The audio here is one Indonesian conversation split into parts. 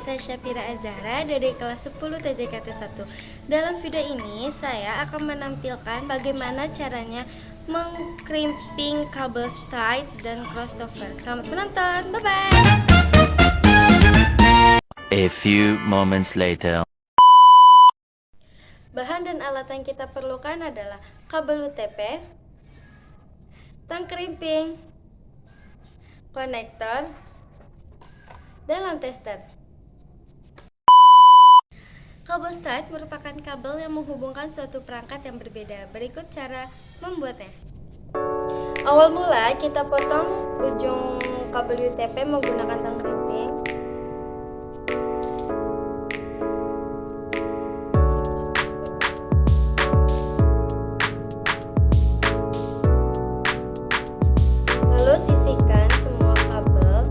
saya Syafira Azhara dari kelas 10 TJKT 1. Dalam video ini saya akan menampilkan bagaimana caranya mengkrimping kabel straight dan crossover. Selamat menonton, bye bye. A few moments later. Bahan dan alat yang kita perlukan adalah kabel UTP, tang krimping, konektor, dan lamp tester. Kabel straight merupakan kabel yang menghubungkan suatu perangkat yang berbeda. Berikut cara membuatnya. Awal mula kita potong ujung kabel UTP menggunakan tang krimping. Lalu sisihkan semua kabel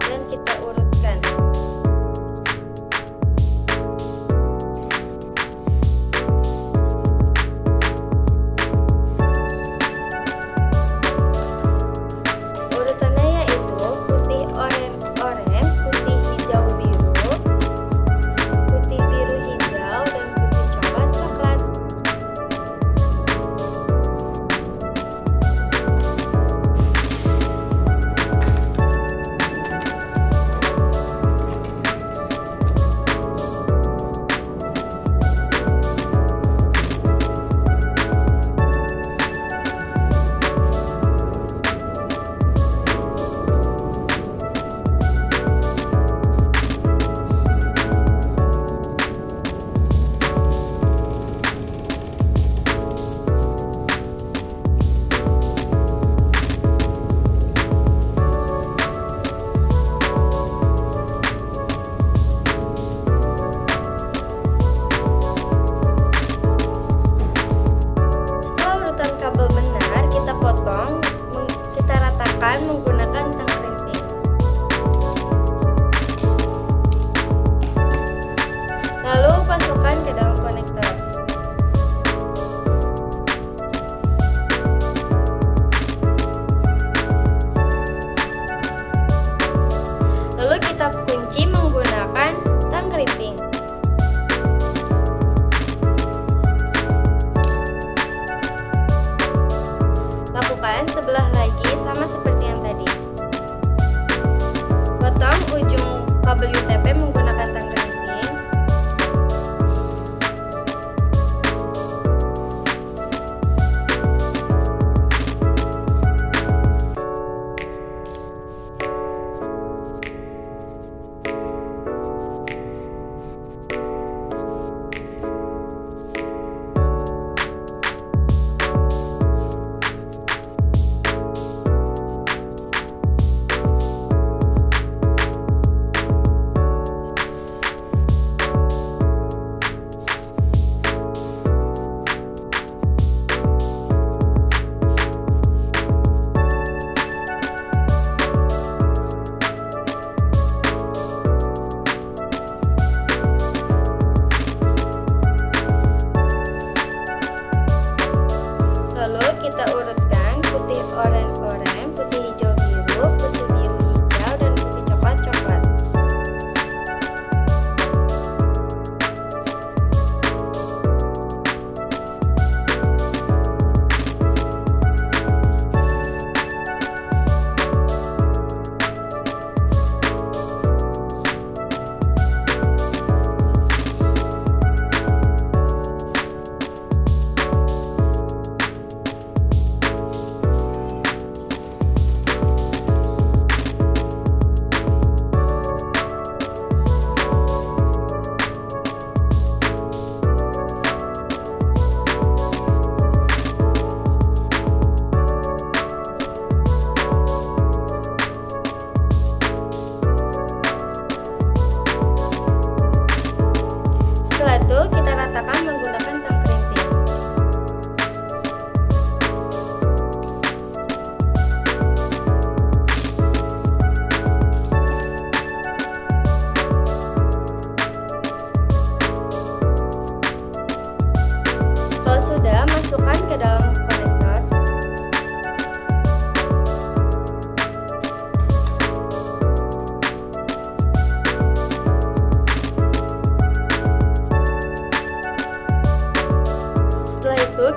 dan kita urutkan. Urutannya yaitu putih, oranye,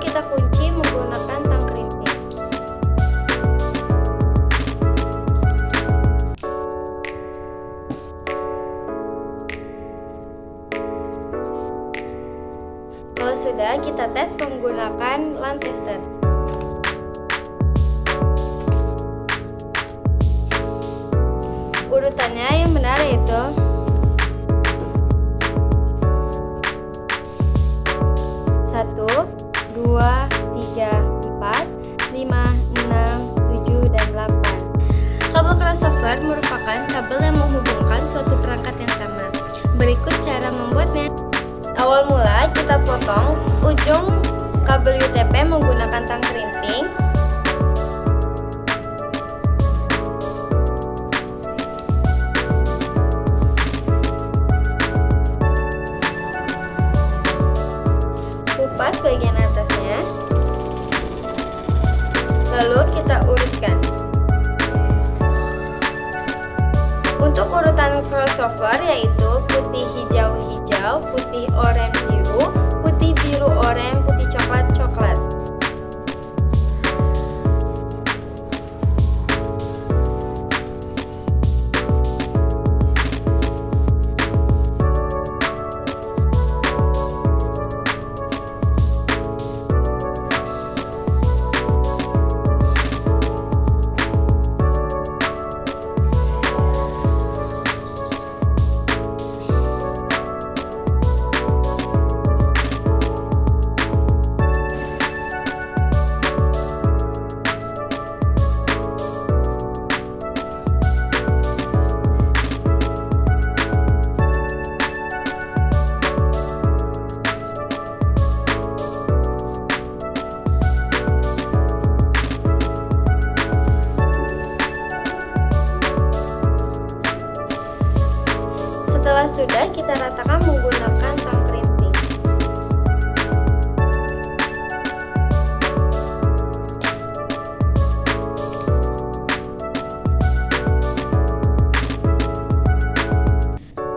kita kunci menggunakan tang krimping. Kalau sudah, kita tes menggunakan land tester. Urutannya yang benar yaitu 1, 2, 3, 4, 5, 6, 7, dan 8. Kabel crossover merupakan kabel yang menghubungkan suatu perangkat yang sama. Berikut cara membuatnya. Awal mula kita potong ujung kabel UTP menggunakan tang krimping. Kupas bagian atasnya, lalu kita urutkan. Untuk urutan crossover yaitu putih hijau hijau, putih oranye biru, putih biru oranye, putih coklat coklat. Setelah sudah, kita ratakan menggunakan tang krimping.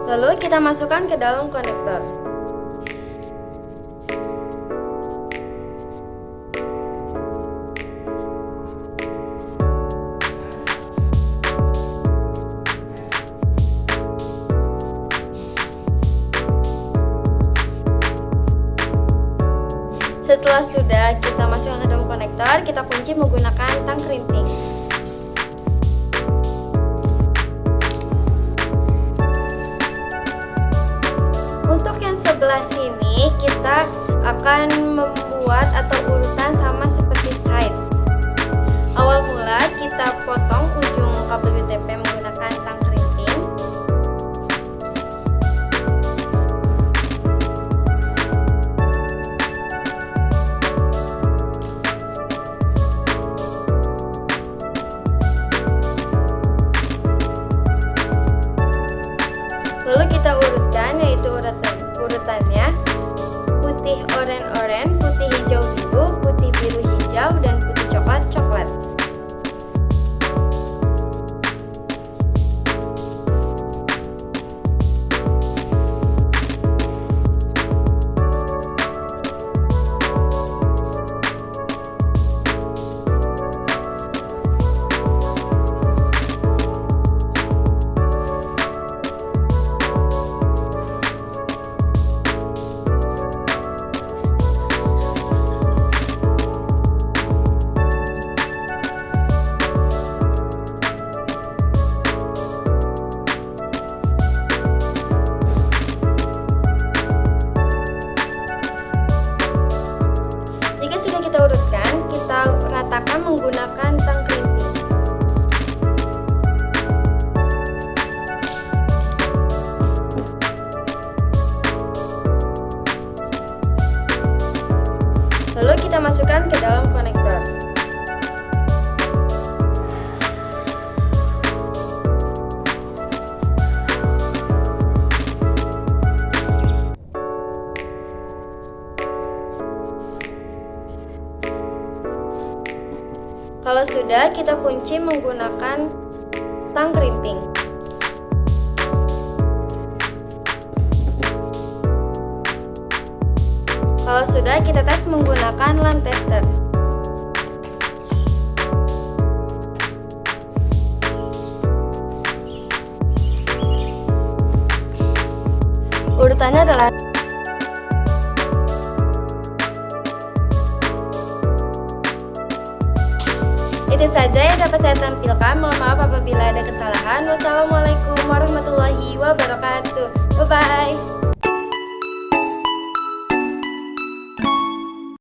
Lalu kita masukkan ke dalam konektor. Setelah sudah kita masukkan ke dalam konektor, kita kunci menggunakan tang krimping. Untuk yang sebelah sini, kita akan membuat atau urutan sama seperti side. Awal mula kita potong ujung kabel UTP menggunakan tang krimping. Lalu kita urutkan, yaitu urutannya putih oranye, putih hijau biru, putih biru hijau, dan putih coklat coklat. Kita urutkan, kita ratakan menggunakan tang krimping. Lalu kita masukkan ke dalam konektor. Kalau sudah, kita kunci menggunakan tang krimping. Kalau sudah sudah, kita tes menggunakan lamp tester. Urutannya adalah itu saja yang dapat saya tampilkan. Mohon maaf apabila ada kesalahan. Wassalamualaikum warahmatullahi wabarakatuh. Bye bye.